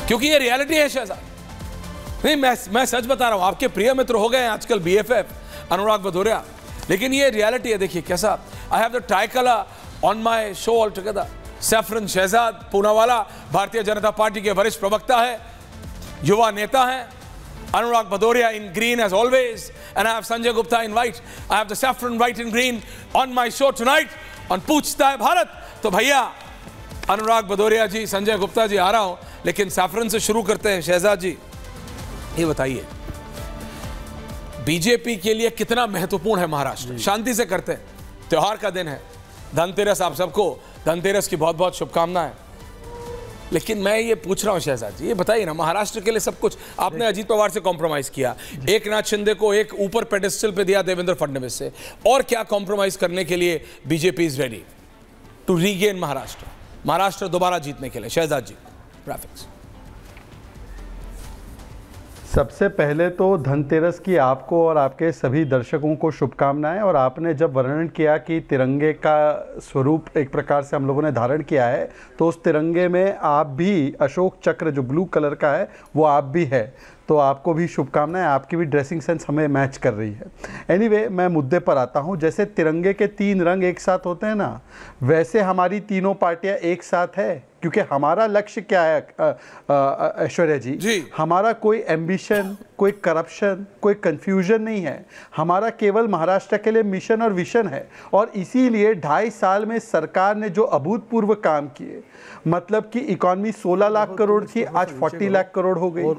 क्योंकि ये रियलिटी है शहजाद। नहीं, मैं सच बता रहा हूं, आपके प्रिय मित्र हो गए हैं आजकल BFF अनुराग भदौरिया, लेकिन ये रियलिटी है। देखिए कैसा, I have the tricolour on my show all together. Saffron Shehzad Poonawalla Bharatiya Janata party के वरिष्ठ प्रवक्ता है, युवा नेता हैं। Anurag Bhadoria in green as always, and I have Sanjay Gupta in white. I have the saffron white and green on my show tonight on पूछता है भारत। तो भैया अनुराग भदौरिया जी, संजय गुप्ता जी, आ रहा हूं, लेकिन सैफरन से शुरू करते हैं। शहजाद जी, ये बताइए बीजेपी के लिए कितना महत्वपूर्ण है महाराष्ट्र? शांति से करते हैं, त्योहार का दिन है, धनतेरस, आप सबको धनतेरस की बहुत बहुत शुभकामनाएं। लेकिन मैं ये पूछ रहा हूं शहजाद जी, ये बताइए ना, महाराष्ट्र के लिए सब कुछ आपने अजीत पवार से कॉम्प्रोमाइज किया, एक नाथ शिंदे को एक ऊपर पेडेस्टल पे दिया देवेंद्र फडणवीस से, और क्या कॉम्प्रोमाइज करने के लिए BJP is ready to regain Maharashtra दोबारा जीतने के लिए? शहजाद जी, ग्राफिक्स। सबसे पहले तो धनतेरस की आपको और आपके सभी दर्शकों को शुभकामनाएं। और आपने जब वर्णन किया कि तिरंगे का स्वरूप एक प्रकार से हम लोगों ने धारण किया है, तो उस तिरंगे में आप भी, अशोक चक्र जो ब्लू कलर का है वो आप भी है, तो आपको भी शुभकामनाएं। आपकी भी ड्रेसिंग सेंस हमें मैच कर रही है। एनीवे, मैं मुद्दे पर आता हूं। जैसे तिरंगे के 3 रंग एक साथ होते हैं ना, वैसे हमारी तीनों पार्टियां एक साथ है, क्योंकि हमारा लक्ष्य क्या है ऐश्वर्या जी? हमारा कोई एम्बिशन, कोई करप्शन, कोई कंफ्यूजन नहीं है। हमारा केवल महाराष्ट्र के लिए मिशन और विशन है। और इसीलिए 2.5 साल में सरकार ने जो अभूतपूर्व काम किए, मतलब कि इकॉनमी 16 लाख करोड़ थी, आज 40 लाख करोड़ हो गई।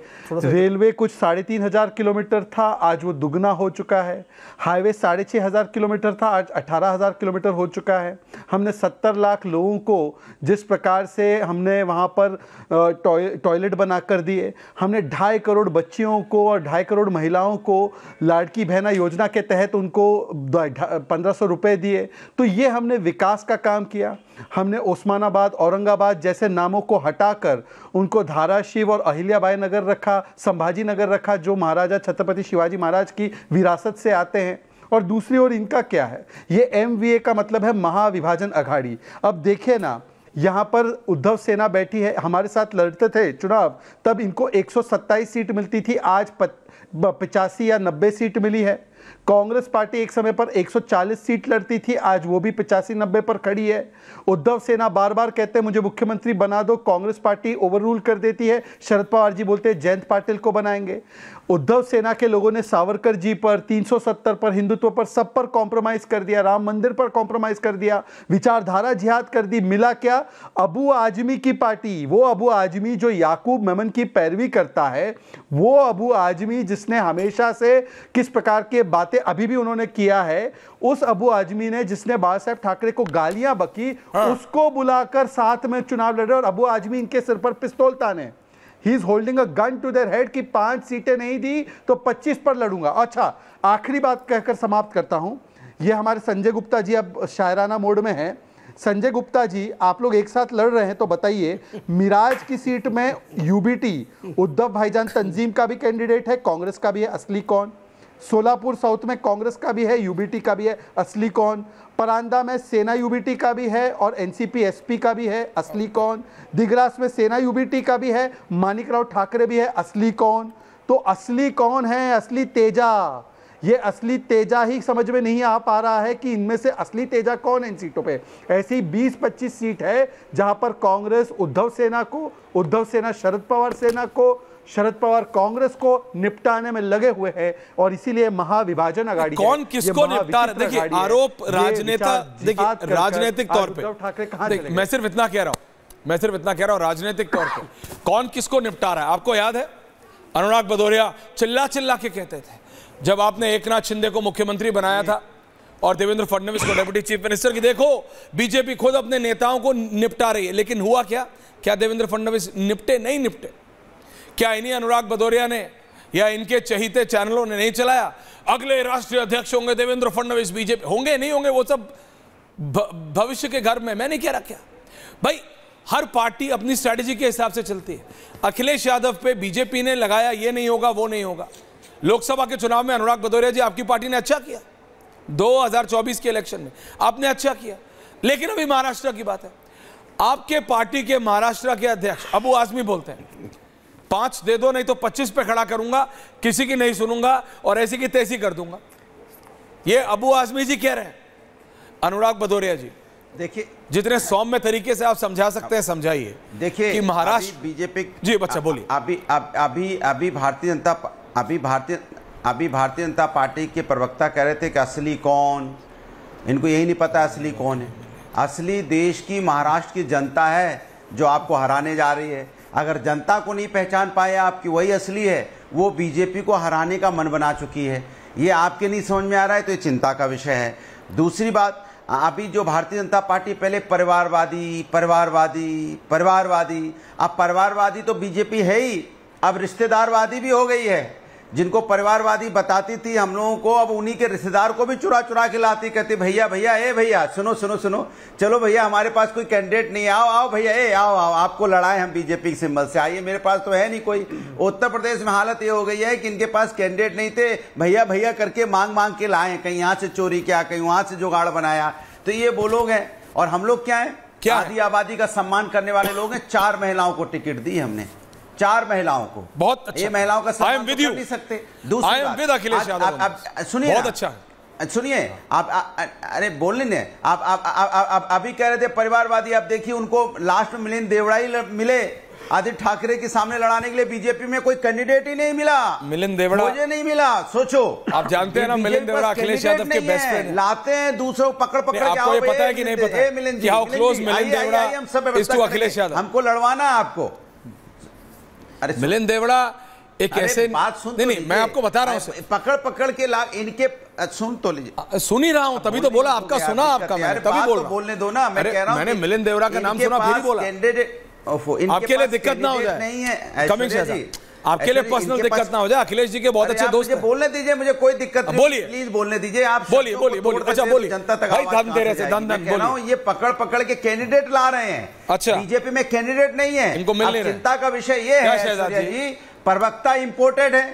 रेलवे कुछ 3,500 किलोमीटर था, आज वो दुगना हो चुका है। हाईवे 6,500 किलोमीटर था, आज 18,000 किलोमीटर हो चुका है। हमने 70 लाख लोगों को जिस प्रकार से हमने वहाँ पर टॉयलेट बना कर दिए, हमने 2.5 करोड़ बच्चियों को और 2.5 करोड़ महिलाओं को लाड़की बहना योजना के तहत उनको 1,500 रुपये दिए। तो ये हमने विकास का काम किया। हमने ओस्मानाबाद, औरंगाबाद जैसे नामों को हटाकर उनको धाराशिव और अहिल्याबाई नगर रखा, संभाजी नगर रखा, जो महाराजा छत्रपति शिवाजी महाराज की विरासत से आते हैं। और दूसरी ओर इनका क्या है, ये MVA का मतलब है महाविभाजन अघाड़ी। अब देखिए ना, यहाँ पर उद्धव सेना बैठी है, हमारे साथ लड़ते थे चुनाव, तब इनको 127 सीट मिलती थी, आज 85 या 90 सीट मिली है। कांग्रेस पार्टी एक समय पर 140 सीट लड़ती थी, आज वो भी 85-90 पर खड़ी है। उद्धव सेना बार बार कहते हैं मुझे मुख्यमंत्री बना दो, कांग्रेस पार्टी ओवररूल कर देती है। शरद पवार जी बोलते हैं जयंत पाटिल को बनाएंगे। उद्धव सेना के लोगों ने सावरकर जी पर, 370 पर, हिंदुत्व पर, सब पर कॉम्प्रोमाइज कर दिया, राम मंदिर पर कॉम्प्रोमाइज कर दिया, विचारधारा जिहाद कर दी। मिला क्या? अबू आजमी की पार्टी, वो अबू आजमी जो याकूब मेमन की पैरवी करता है, वो अबू आजमी जिसने हमेशा से किस प्रकार के बातें अभी भी उन्होंने किया है, उस अबू आजमी ने जिसने बाला साहेब ठाकरे को गालियां बकी, उसको बुलाकर साथ में चुनाव लड़े और अबू आजमी इनके सिर पर पिस्तौल ताने। He is holding a gun to their head कि 5 सीटें नहीं दी तो 25 पर लड़ूंगा। अच्छा, आखिरी बात कहकर समाप्त करता हूं। ये हमारे संजय गुप्ता जी अब शायराना मोड में हैं। संजय गुप्ता जी, आप लोग एक साथ लड़ रहे हैं, तो बताइए, मिराज की सीट में UBT उद्धव भाईजान तंजीम का भी कैंडिडेट है, कांग्रेस का भी है, असली कौन? सोलापुर साउथ में कांग्रेस का भी है, UBT का भी है, असली कौन? परांदा में सेना UBT का भी है और NCP SP का भी है, असली कौन? दिगरास में सेना UBT का भी है, मानिकराव ठाकरे भी है, असली कौन? तो असली कौन है? असली तेजा। ये असली तेजा ही समझ में नहीं आ पा रहा है कि इनमें से असली तेजा कौन है इन सीटों पे। ऐसी 20-25 सीट है जहां पर कांग्रेस उद्धव सेना को, उद्धव सेना शरद पवार सेना को, शरद पवार कांग्रेस को निपटाने में लगे हुए हैं। और इसीलिए महाविभाजन अघाड़ी कौन किसको निपटा रहा है? देखिए, आरोप राजनेता, देखिए राजनीतिक तौर पे ठाकरे कहां, मैं सिर्फ इतना कह रहा हूं, राजनीतिक तौर पे कौन किसको निपटा रहा है? आपको याद है अनुराग भदौरिया चिल्ला के कहते थे जब आपने एक नाथ शिंदे को मुख्यमंत्री बनाया था और देवेंद्र फडणवीस को डिप्टी चीफ मिनिस्टर, की देखो बीजेपी खुद अपने नेताओं को निपटा रही है। लेकिन हुआ क्या देवेंद्र फडणवीस निपटे? नहीं निपटे। क्या इन्हीं अनुराग भदौरिया ने या इनके चहीते चैनलों ने नहीं चलाया अगले राष्ट्रीय अध्यक्ष होंगे देवेंद्र फडणवीस, बीजेपी होंगे नहीं होंगे वो सब भविष्य के घर में? मैं नहीं कह रहा। क्या भाई, हर पार्टी अपनी स्ट्रैटेजी के हिसाब से चलती है। अखिलेश यादव पे बीजेपी ने लगाया ये नहीं होगा वो नहीं होगा। लोकसभा के चुनाव में अनुराग भदौरिया जी, आपकी पार्टी ने अच्छा किया, 2024 के इलेक्शन में आपने अच्छा किया। लेकिन अभी महाराष्ट्र की बात है, आपके पार्टी के महाराष्ट्र के अध्यक्ष अबू आजमी बोलते हैं 5 दे दो, नहीं तो 25 पे खड़ा करूंगा, किसी की नहीं सुनूंगा और ऐसी की तैसी कर दूंगा। ये अबू आजमी जी कह रहे हैं। अनुराग भदौरिया जी, देखिए जितने सौम्य तरीके से आप समझा सकते हैं समझाइए। देखिए कि महाराष्ट्र बीजेपी जी बच्चा बोलिए। अभी भारतीय जनता पार्टी के प्रवक्ता कह रहे थे कि असली कौन, इनको यही नहीं पता असली कौन है। असली देश की महाराष्ट्र की जनता है जो आपको हराने जा रही है। अगर जनता को नहीं पहचान पाए आपकी वही असली है, वो बीजेपी को हराने का मन बना चुकी है। ये आपके नहीं समझ में आ रहा है तो ये चिंता का विषय है। दूसरी बात, अभी जो भारतीय जनता पार्टी पहले परिवारवादी परिवारवादी परिवारवादी, अब परिवारवादी तो बीजेपी है ही, अब रिश्तेदारवादी भी हो गई है। जिनको परिवारवादी बताती थी हम लोगों को, अब उन्हीं के रिश्तेदार को भी चुरा चुरा के लाती, कहती भैया भैया ए भैया सुनो सुनो सुनो, चलो भैया हमारे पास कोई कैंडिडेट नहीं है, आओ आओ भैया ए आओ आओ, आपको लड़ाए हम बीजेपी के सिंबल से, आइए मेरे पास तो है नहीं कोई। उत्तर प्रदेश में हालत ये हो गई है कि इनके पास कैंडिडेट नहीं थे, भैया भैया करके मांग मांग के लाए, कहीं यहाँ से चोरी किया, कहीं वहां से जुगाड़ बनाया। तो ये वो लोग हैं। और हम लोग क्या है, आदि आबादी का सम्मान करने वाले लोग हैं। 4 महिलाओं को टिकट दी हमने, 4 महिलाओं को। बहुत अच्छा। ये महिलाओं का सम्मान तो कर नहीं सकते। दूसरी बात, अखिलेश यादव सुनिए, बहुत अच्छा, सुनिए आप अरे बोल लेने आप अभी कह रहे थे परिवारवादी। आप देखिए उनको लास्ट में मिलिंद देवड़ा ही मिले आदित्य ठाकरे के सामने लड़ाने के लिए। बीजेपी में कोई कैंडिडेट ही नहीं मिला, मिलिंद देवड़ा मुझे नहीं मिला। सोचो, आप जानते हैं ना मिलिंद देवड़ा अखिलेश यादव के बेस्ट फ्रेंड लाते हैं दूसरों को पकड़ पकड़ के। आपको ये पता है कि नहीं पता है कि how close Milind Deora is to Akhilesh Yadav? हमको लड़वाना है आपको। अरे मिलिंद देवड़ा एक ऐसे बात सुन, नहीं मैं आपको बता रहा हूँ, पकड़ पकड़ के लाभ इनके सुन तो लीजिए, सुन ही रहा हूँ, तभी तो बोला आपका सुना आपका, मैं तभी बोल रहा हूँ। बोलने दो ना, मैं कह रहा हूँ मैंने मिलिंद देवड़ा का नाम सुना फिर ही बोला। आपके लिए दिक्कत ना हो जाए, नहीं है कमिंग शहजाद, आपके लिए पर्सनल दिक्कत ना हो जाए। अखिलेश जी के बहुत अच्छे दोस्त हैं। बोलने दीजिए, मुझे कोई दिक्कत नहीं, बोलिए प्लीज बोलने दीजिए। आप बोलिए बोलिए बोलिए, अच्छा बोलिए जनता तक भाई, धनतेरस है, धन कह रहा हूँ, ये पकड़ पकड़ के कैंडिडेट ला रहे हैं। अच्छा, बीजेपी में कैंडिडेट नहीं है, इनको मिल नहीं रहा। चिंता का विषय ये है शहजाद जी, प्रवक्ता इंपोर्टेड है,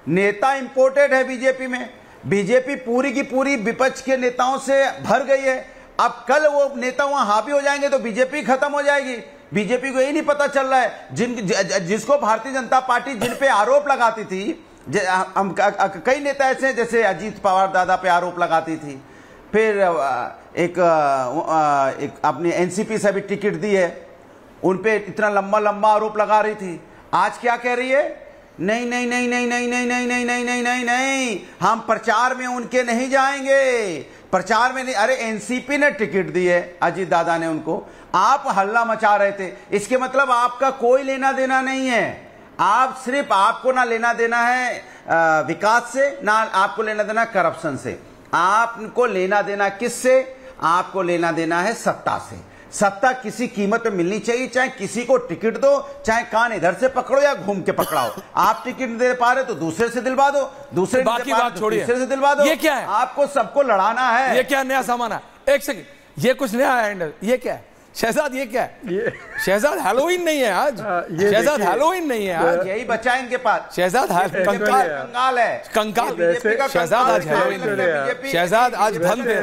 नेता इंपोर्टेड है बीजेपी में। बीजेपी पूरी की पूरी विपक्ष के नेताओं से भर गई है। अब कल वो नेता वहां हावी हो जाएंगे तो बीजेपी खत्म हो जाएगी। बीजेपी को यही नहीं पता चल रहा है, जिसको भारतीय जनता पार्टी जिन पे आरोप लगाती थी, कई नेता ऐसे हैं जैसे अजीत पवार दादा पे आरोप लगाती थी, फिर एक अपनी एनसीपी से भी टिकट दी है, उन पे इतना लंबा लंबा आरोप लगा रही थी। आज क्या कह रही है, नहीं नहीं नहीं नहीं नहीं नहीं नहीं नहीं नहीं नहीं नहीं नहीं, हम प्रचार में उनके नहीं जाएंगे, प्रचार में नहीं। अरे एनसीपी ने टिकट दी है, अजीत दादा ने उनको, आप हल्ला मचा रहे थे। इसके मतलब आपका कोई लेना देना नहीं है। आप सिर्फ, आपको ना लेना देना है विकास से, ना आपको लेना देना करप्शन से। आपको लेना देना किससे? आपको लेना देना है सत्ता से। सत्ता किसी कीमत पे मिलनी चाहिए, चाहे किसी को टिकट दो, चाहे कान इधर से पकड़ो या घूम के पकड़ाओ। आप टिकट नहीं दे पा रहे तो दूसरे से दिलवा दो, दूसरे बाकी बात छोड़िए, दूसरे से दिलवा दो। ये क्या है? आपको सबको लड़ाना है। ये क्या नया सामान है? एक सेकंड, ये कुछ नया है। ये क्या है शहजाद? ये क्या है? ये शहजाद हैलोवीन नहीं है आज, शहजाद हैलोवीन नहीं है आज, यही बचा इनके पास। शहजाद कंकाल है, कंकाल। शहजाद आज हैलोवीन, शहजाद आज धन दे,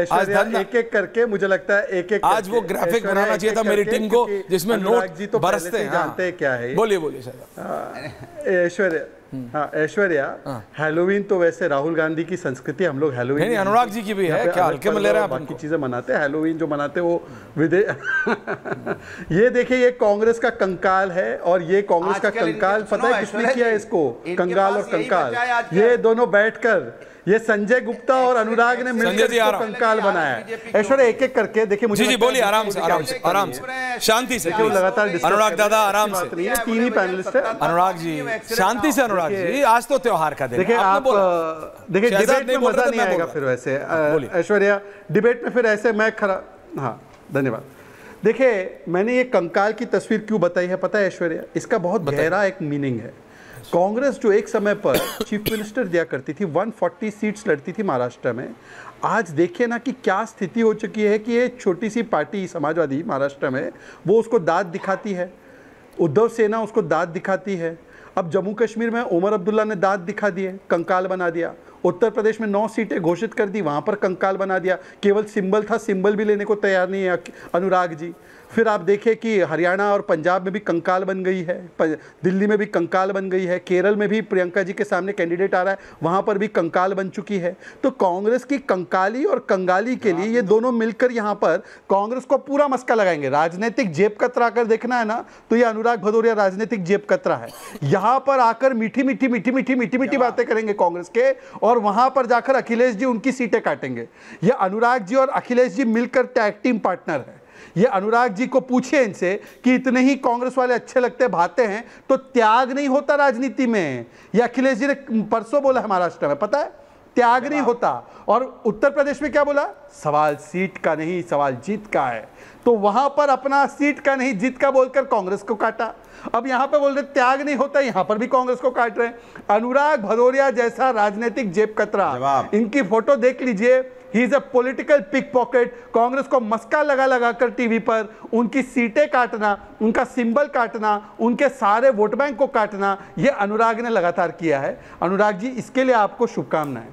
आज धन एक एक करके मुझे लगता है एक एक आज वो ग्राफिक बनाना चाहिए था मेरी टीम को जिसमें नोट बरसते हैं। जानते हैं क्या है? बोलिए बोलिए शहजाद। ऐश्वर्या, हाँ ऐश्वर्या, हैलोवीन तो वैसे राहुल गांधी की संस्कृति, हम लोग हैलोवीन नहीं, अनुराग जी की भी है, क्या हल्के में ले रहे हैं? बाकी चीजें मनाते हैं, हैलोवीन जो मनाते हैं वो ये देखिए, ये कांग्रेस का कंकाल है, और ये कांग्रेस का कंकाल पता है किसने किया इसको? कंगाल और कंकाल, ये दोनों बैठकर, ये संजय गुप्ता और अनुराग ने मिलकर इसको कंकाल बनाया है। ऐश्वर्या एक एक करके देखिए, मुझे जी बोलिए, आराम से आराम से आराम से, शांति से, लगातार अनुराग दादा आराम से, तीन ही पैनलिस्ट है। अनुराग जी शांति से, अनुराग जी आज तो त्योहार का दिन है। देखिए आप देखिए, डिबेट में मजा नहीं आएगा फिर वैसे। ऐश्वर्या, डिबेट में फिर ऐसे मैं खरा, हाँ धन्यवाद। देखिए मैंने ये कंकाल की तस्वीर क्यों बताई है पता है ऐश्वर्या? इसका बहुत गहरा एक मीनिंग है। कांग्रेस जो एक समय पर चीफ मिनिस्टर दिया करती थी, 140 सीट्स लड़ती थी महाराष्ट्र में, आज देखिए ना कि क्या स्थिति हो चुकी है कि ये छोटी सी पार्टी समाजवादी महाराष्ट्र में, वो उसको दाद दिखाती है, उद्धव सेना उसको दाद दिखाती है। अब जम्मू कश्मीर में उमर अब्दुल्ला ने दाद दिखा दिए, कंकाल बना दिया। उत्तर प्रदेश में 9 सीटें घोषित कर दी, वहां पर कंकाल बना दिया, केवल सिंबल था, सिंबल भी लेने को तैयार नहीं है अनुराग जी। फिर आप देखिए कि हरियाणा और पंजाब में भी कंकाल बन गई है, दिल्ली में भी कंकाल बन गई है, केरल में भी प्रियंका जी के सामने कैंडिडेट आ रहा है, वहां पर भी कंकाल बन चुकी है। तो कांग्रेस की कंकाली और कंगाली के लिए ये दोनों मिलकर यहाँ पर कांग्रेस को पूरा मस्का लगाएंगे। राजनीतिक जेब कतरा कर देखना है ना, तो ये अनुराग भदौरिया राजनीतिक जेब कतरा है। यहाँ पर आकर मीठी मीठी मीठी मीठी मीठी मीठी बातें करेंगे कांग्रेस के, और वहां पर जाकर अखिलेश जी उनकी सीटें काटेंगे। ये अनुराग जी और अखिलेश जी मिलकर टैग टीम पार्टनर है। ये अनुराग जी को पूछिए इनसे कि इतने ही कांग्रेस वाले अच्छे लगते भाते हैं तो त्याग नहीं होता राजनीति में। ये अखिलेश जी ने परसों बोला है महाराष्ट्र में, पता है, त्याग नहीं होता। और उत्तर प्रदेश में क्या बोला, सवाल सीट का नहीं सवाल जीत का है। तो वहां पर अपना सीट का नहीं जीत का बोलकर कांग्रेस को काटा। अब यहां पे बोल रहे त्याग नहीं होता, यहां पर भी कांग्रेस को काट रहे हैं। अनुराग भदौरिया जैसा राजनीतिक जेब कतरा, इनकी फोटो देख लीजिए, he is a political pick pocket. Congress को मस्का लगा लगा कर टीवी पर उनकी सीटें काटना, उनका सिंबल काटना, उनके सारे वोट बैंक को काटना, यह अनुराग ने लगातार किया है। अनुराग जी, इसके लिए आपको शुभकामनाएं।